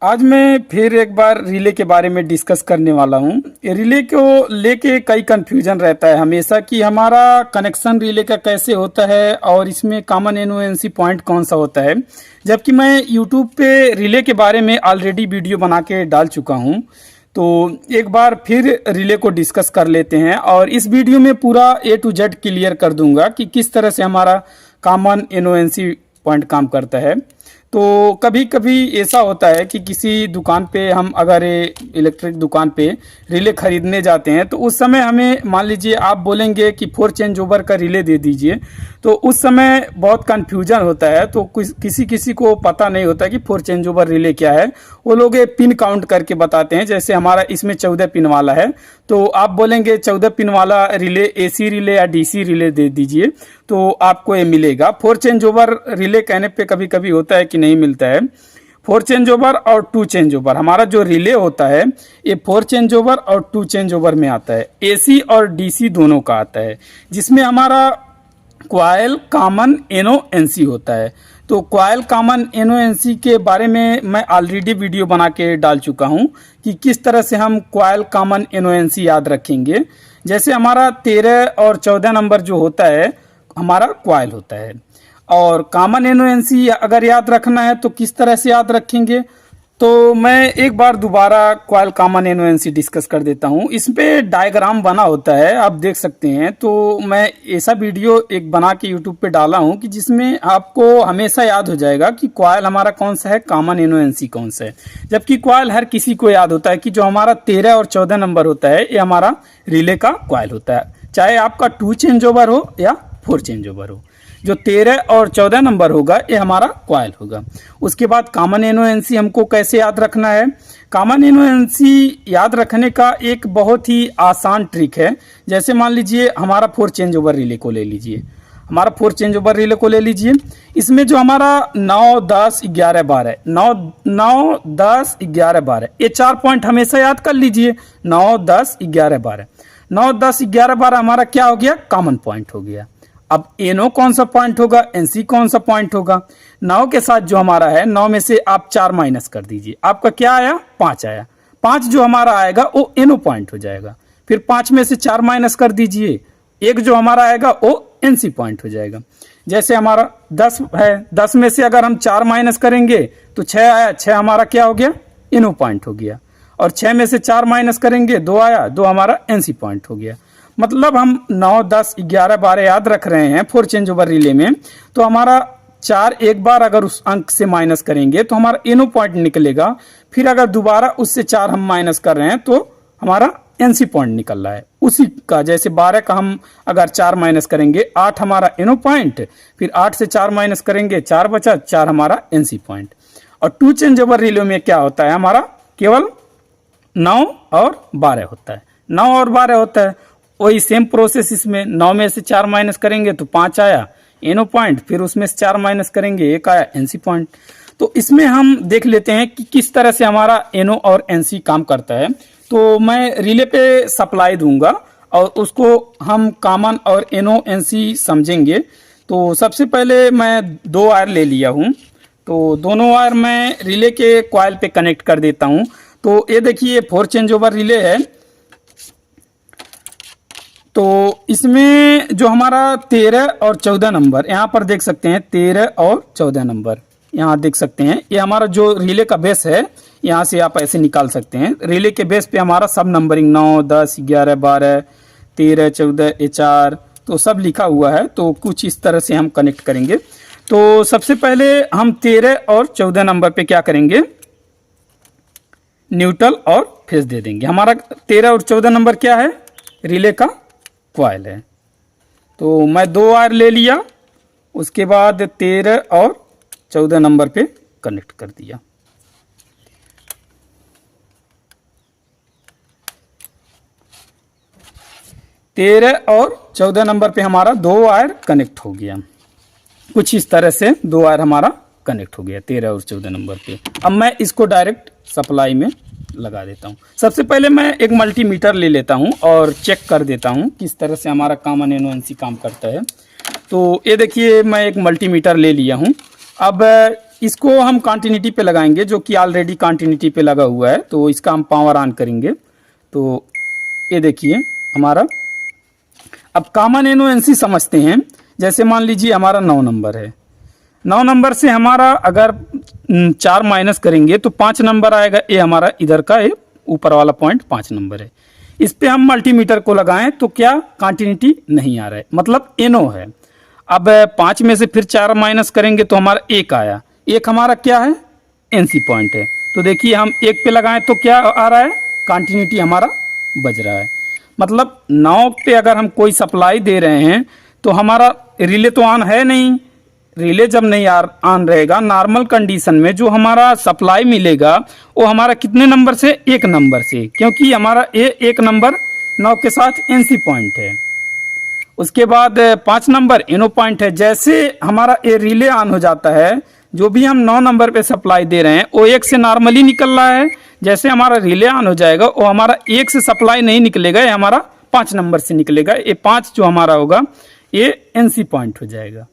आज मैं फिर एक बार रिले के बारे में डिस्कस करने वाला हूँ। रिले को लेके कई कंफ्यूजन रहता है हमेशा कि हमारा कनेक्शन रिले का कैसे होता है और इसमें कॉमन एनओएनसी पॉइंट कौन सा होता है। जबकि मैं यूट्यूब पे रिले के बारे में ऑलरेडी वीडियो बना के डाल चुका हूँ, तो एक बार फिर रिले को डिस्कस कर लेते हैं और इस वीडियो में पूरा A to Z क्लियर कर दूंगा कि किस तरह से हमारा कॉमन एनओएनसी पॉइंट काम करता है। तो कभी कभी ऐसा होता है कि किसी दुकान पे हम अगर इलेक्ट्रिक दुकान पे रिले खरीदने जाते हैं तो उस समय हमें मान लीजिए आप बोलेंगे कि 4 चेंज ओवर का रिले दे दीजिए, तो उस समय बहुत कन्फ्यूजन होता है। तो किसी को पता नहीं होता कि 4 चेंज ओवर रिले क्या है। वो लोग पिन काउंट करके बताते हैं, जैसे हमारा इसमें 14 पिन वाला है तो आप बोलेंगे 14 पिन वाला रिले AC रिले या DC रिले दे दीजिए तो आपको ये मिलेगा। 4 चेंज ओवर रिले कहने पे कभी कभी होता है कि नहीं मिलता है। 4 चेंज ओवर और 2 चेंज ओवर हमारा जो रिले होता है ये 4 चेंज ओवर और 2 चेंज ओवर में आता है। AC और DC दोनों का आता है, जिसमें हमारा क्वाइल कॉमन एनओएनसी होता है। तो क्वाइल कॉमन एनओएनसी के बारे में मैं ऑलरेडी वीडियो बना के डाल चुका हूं कि किस तरह से हम क्वाइल कॉमन एनओएनसी याद रखेंगे। जैसे हमारा 13 और 14 नंबर जो होता है हमारा क्वाइल होता है, और कॉमन एनओएनसी अगर याद रखना है तो किस तरह से याद रखेंगे। तो मैं एक बार दोबारा क्वाइल कॉमन एनओएनसी डिस्कस कर देता हूँ। इस पे डायग्राम बना होता है, आप देख सकते हैं। तो मैं ऐसा वीडियो एक बना के यूट्यूब पे डाला हूँ कि जिसमें आपको हमेशा याद हो जाएगा कि क्वाइल हमारा कौन सा है, कॉमन एनओएनसी कौन सा है। जबकि क्वाइल हर किसी को याद होता है कि जो हमारा 13 और 14 नंबर होता है ये हमारा रिले का क्वाइल होता है, चाहे आपका 2 चेंज ओवर हो या 4 चेंज ओवर हो। जो 13 और 14 नंबर होगा ये हमारा क्वाइल होगा। उसके बाद कॉमन एनओएनसी हमको कैसे याद रखना है। कॉमन एनओएनसी याद रखने का एक बहुत ही आसान ट्रिक है। जैसे मान लीजिए हमारा 4 चेंज ओवर रिले को ले लीजिए, हमारा 4 चेंज ओवर रिले को ले लीजिए। इसमें जो हमारा 9, 10, 11, 12 9, 10, 11, 12 ये 4 पॉइंट हमेशा याद कर लीजिए। 9, 10, 11, 12 9, 10, 11, 12 हमारा क्या हो गया, कॉमन पॉइंट हो गया। अब एनओ कौन सा पॉइंट होगा, एनसी कौन सा पॉइंट होगा। 9 के साथ जो हमारा है 9 में से आप 4 माइनस कर दीजिए, आपका क्या आया, 5 आया। 5 जो हमारा आएगा वो एनओ पॉइंट हो जाएगा। फिर 5 में से 4 माइनस कर दीजिए, 1 जो हमारा आएगा वो एनसी पॉइंट हो जाएगा। जैसे हमारा 10 है, 10 में से अगर हम 4 माइनस करेंगे तो 6 आया, 6 हमारा क्या हो गया, एनओ पॉइंट हो गया। और 6 में से 4 माइनस करेंगे 2 आया, 2 हमारा एनसी पॉइंट हो गया। मतलब हम 9, 10, 11, 12 याद रख रहे हैं 4 चेंज ओवर रिले में, तो हमारा 4 एक बार अगर उस अंक से माइनस करेंगे तो हमारा एनओ पॉइंट निकलेगा। फिर अगर दोबारा उससे 4 हम माइनस कर रहे हैं तो हमारा एनसी पॉइंट निकल रहा है उसी का। जैसे 12 का हम अगर 4 माइनस करेंगे 8 हमारा एनओ पॉइंट, फिर 8 से 4 माइनस करेंगे 4 बचा, 4 हमारा एनसी पॉइंट। और 2 चेंज ओवर रिले में क्या होता है, हमारा केवल 9 और 12 होता है। 9 और 12 होता है, वही सेम प्रोसेस इसमें। 9 में से 4 माइनस करेंगे तो 5 आया एनओ पॉइंट, फिर उसमें से 4 माइनस करेंगे 1 आया एनसी पॉइंट। तो इसमें हम देख लेते हैं कि किस तरह से हमारा एनओ और एनसी काम करता है। तो मैं रिले पे सप्लाई दूंगा और उसको हम कॉमन और एनओ एनसी समझेंगे। तो सबसे पहले मैं 2 वायर ले लिया हूँ, तो दोनों वायर मैं रिले के कॉइल पे कनेक्ट कर देता हूँ। तो ये देखिए 4 चेंज ओवर रिले है, तो इसमें जो हमारा 13 और 14 नंबर यहाँ पर देख सकते हैं, 13 और 14 नंबर यहाँ देख सकते हैं। ये हमारा जो रिले का बेस है, यहाँ से आप ऐसे निकाल सकते हैं। रिले के बेस पे हमारा सब नंबरिंग 9, 10, 11, 12, 13, 14, 4 तो सब लिखा हुआ है। तो कुछ इस तरह से हम कनेक्ट करेंगे। तो सबसे पहले हम 13 और 14 नंबर पे क्या करेंगे, न्यूट्रल और फेज दे देंगे। हमारा 13 और 14 नंबर क्या है, रिले का क्वाइल है। तो मैं 2 वायर ले लिया, उसके बाद 13 और 14 नंबर पे कनेक्ट कर दिया। तेरह और 14 नंबर पे हमारा 2 वायर कनेक्ट हो गया। कुछ इस तरह से 2 वायर हमारा कनेक्ट हो गया 13 और 14 नंबर पे। अब मैं इसको डायरेक्ट सप्लाई में लगा देता हूँ। सबसे पहले मैं एक मल्टीमीटर ले लेता हूँ और चेक कर देता हूँ किस तरह से हमारा कॉमन एनओएनसी काम करता है। तो ये देखिए मैं एक मल्टीमीटर ले लिया हूँ। अब इसको हम कंटिन्यूटी पे लगाएंगे, जो कि ऑलरेडी कंटिन्यूटी पे लगा हुआ है, तो इसका हम पावर ऑन करेंगे। तो ये देखिए हमारा, अब कॉमन एनओएनसी समझते हैं। जैसे मान लीजिए हमारा 9 नंबर है, 9 नंबर से हमारा अगर 4 माइनस करेंगे तो 5 नंबर आएगा। ये हमारा इधर का ये ऊपर वाला पॉइंट 5 नंबर है। इस पे हम मल्टीमीटर को लगाएं तो क्या कंटिन्यूटी नहीं आ रहा है, मतलब एनओ है। अब 5 में से फिर 4 माइनस करेंगे तो हमारा 1 आया। 1 हमारा क्या है, एनसी पॉइंट है। तो देखिए हम 1 पे लगाएं तो क्या आ रहा है, कंटिन्यूटी हमारा बज रहा है। मतलब 9 पे अगर हम कोई सप्लाई दे रहे हैं तो हमारा रिले तो ऑन है नहीं। रिले जब नहीं ऑन रहेगा, नॉर्मल कंडीशन में जो हमारा सप्लाई मिलेगा वो हमारा कितने नंबर से, 1 नंबर से, क्योंकि हमारा ये 1 नंबर 9 के साथ एनसी पॉइंट है। उसके बाद 5 नंबर एनओ पॉइंट है। जैसे हमारा ये रिले ऑन हो जाता है, जो भी हम 9 नंबर पे सप्लाई दे रहे हैं वो 1 से नॉर्मली निकल रहा है। जैसे हमारा रिले ऑन हो जाएगा वो हमारा 1 से सप्लाई नहीं निकलेगा, ये हमारा 5 नंबर से निकलेगा। ये 5 जो हमारा होगा ये एनसी पॉइंट हो जाएगा।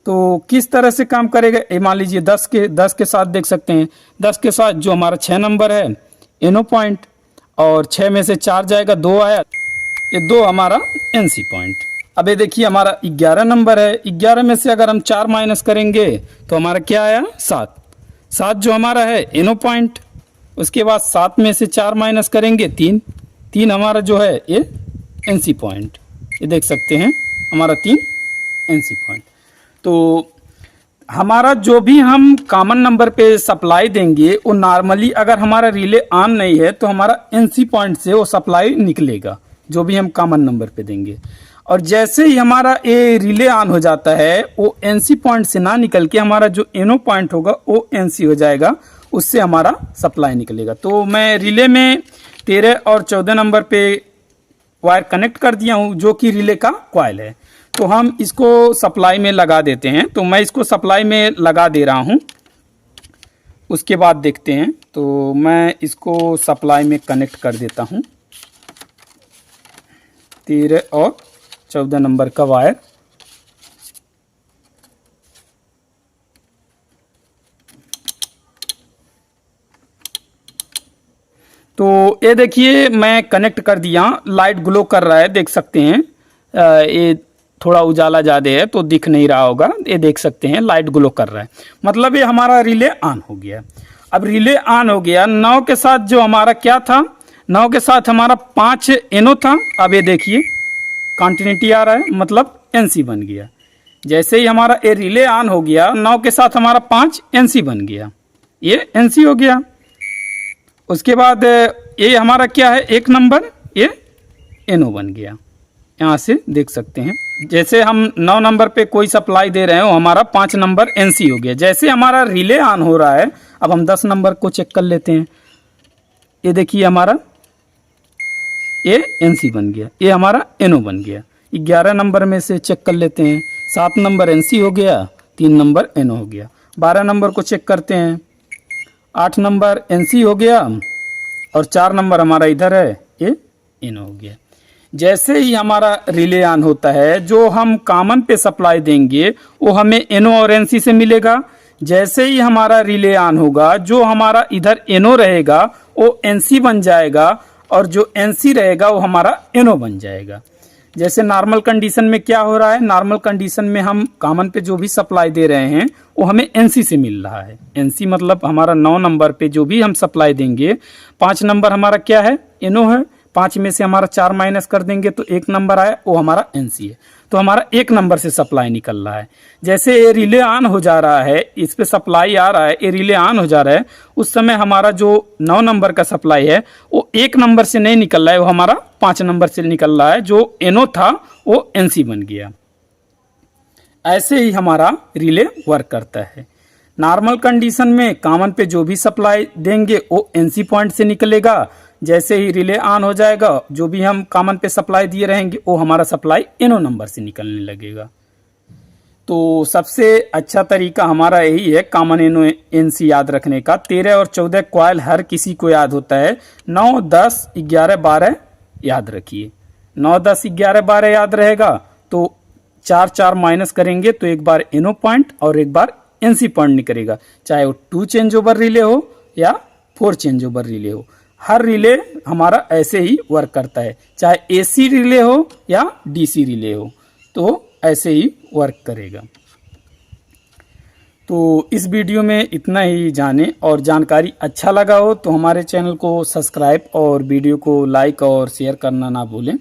तो किस तरह से काम करेगा, ये मान लीजिए 10 के साथ देख सकते हैं। 10 के साथ जो हमारा 6 नंबर है एनओ पॉइंट, और 6 में से 4 जाएगा, 2 आया, ये 2 हमारा एनसी पॉइंट। अब ये देखिए हमारा 11 नंबर है। 11 में से अगर हम 4 माइनस करेंगे तो हमारा क्या आया, 7। 7 जो हमारा है एनओ पॉइंट। उसके बाद 7 में से 4 माइनस करेंगे 3। 3 हमारा जो है ये एनसी पॉइंट। ये देख सकते हैं हमारा 3 एनसी पॉइंट। तो हमारा जो भी हम कॉमन नंबर पे सप्लाई देंगे वो नॉर्मली अगर हमारा रिले ऑन नहीं है तो हमारा एनसी पॉइंट से वो सप्लाई निकलेगा, जो भी हम कॉमन नंबर पे देंगे। और जैसे ही हमारा ये रिले ऑन हो जाता है वो एनसी पॉइंट से ना निकल के हमारा जो एनओ पॉइंट होगा वो एनसी हो जाएगा, उससे हमारा सप्लाई निकलेगा। तो मैं रिले में 13 और 14 नंबर पे वायर कनेक्ट कर दिया हूँ, जो कि रिले का कॉइल है। तो हम इसको सप्लाई में लगा देते हैं। तो मैं इसको सप्लाई में लगा दे रहा हूँ, उसके बाद देखते हैं। तो मैं इसको सप्लाई में कनेक्ट कर देता हूँ, 13 और 14 नंबर का वायर। तो ये देखिए मैं कनेक्ट कर दिया, लाइट ग्लो कर रहा है, देख सकते हैं। ये थोड़ा उजाला ज़्यादा है तो दिख नहीं रहा होगा, ये देख सकते हैं लाइट ग्लो कर रहा है, मतलब ये हमारा रिले ऑन हो गया। अब रिले ऑन हो गया, 9 के साथ जो हमारा क्या था, 9 के साथ हमारा 5 एनओ था। अब ये देखिए कंटिन्यूटी आ रहा है, मतलब एनसी बन गया। जैसे ही हमारा ये रिले ऑन हो गया, 9 के साथ हमारा 5 एनसी बन गया, ये एनसी हो गया। उसके बाद ये हमारा क्या है, 1 नंबर, ये एनओ बन गया। यहाँ से देख सकते हैं जैसे हम 9 नंबर पे कोई सप्लाई दे रहे हो, हमारा 5 नंबर एनसी हो गया। जैसे हमारा रिले ऑन हो रहा है, अब हम 10 नंबर को चेक कर लेते हैं। ये देखिए हमारा ये एनसी बन गया, ये हमारा एनओ बन गया। 11 नंबर में से चेक कर लेते हैं, 7 नंबर एनसी हो गया, 3 नंबर एनओ हो गया। 12 नंबर को चेक करते हैं, 8 नंबर एनसी हो गया और 4 नंबर हमारा इधर है, ये एनओ हो गया। जैसे ही हमारा रिले ऑन होता है, जो हम कॉमन पे सप्लाई देंगे वो हमें एनओ और एनसी से मिलेगा। जैसे ही हमारा रिले ऑन होगा, जो हमारा इधर एनओ रहेगा वो एनसी बन जाएगा, और जो एनसी रहेगा वो हमारा एनओ बन जाएगा। जैसे नॉर्मल कंडीशन में क्या हो रहा है, नॉर्मल कंडीशन में हम कॉमन पे जो भी सप्लाई दे रहे हैं वो हमें एनसी से मिल रहा है। एनसी मतलब हमारा 9 नंबर पे जो भी हम सप्लाई देंगे, 5 नंबर हमारा क्या है, एनओ है। 5 में से हमारा 4 माइनस कर देंगे तो 1 नंबर आया, वो हमारा एनसी है। तो हमारा 1 नंबर से सप्लाई निकल रहा है। जैसे ये रिले ऑन हो जा रहा है, इस पे सप्लाई आ रहा है, ये रिले ऑन हो जा रहा है, उस समय हमारा जो 9 नंबर का सप्लाई है वो 1 नंबर से नहीं निकल रहा है, वो हमारा 5 नंबर से निकल रहा है। जो एनओ था वो एनसी बन गया। ऐसे ही हमारा रिले वर्क करता है। नॉर्मल कंडीशन में कॉमन पे जो भी सप्लाई देंगे वो एनसी पॉइंट से निकलेगा। जैसे ही रिले ऑन हो जाएगा, जो भी हम कॉमन पे सप्लाई दिए रहेंगे वो हमारा सप्लाई एनओ नंबर से निकलने लगेगा। तो सबसे अच्छा तरीका हमारा यही है कॉमन एनओ एनसी याद रखने का। 13 और 14 कॉइल हर किसी को याद होता है। 9, 10, 11, 12 याद रखिए। 9, 10, 11, 12 याद रहेगा तो 4 माइनस करेंगे तो एक बार एनओ पॉइंट और एक बार एनसी पॉइंट नहीं करेगा, चाहे वो 2 चेंज ओवर रिले हो या 4 चेंज ओवर रिले हो। हर रिले हमारा ऐसे ही वर्क करता है, चाहे एसी रिले हो या डीसी रिले हो, तो ऐसे ही वर्क करेगा। तो इस वीडियो में इतना ही जाने, और जानकारी अच्छा लगा हो तो हमारे चैनल को सब्सक्राइब और वीडियो को लाइक और शेयर करना ना भूलें।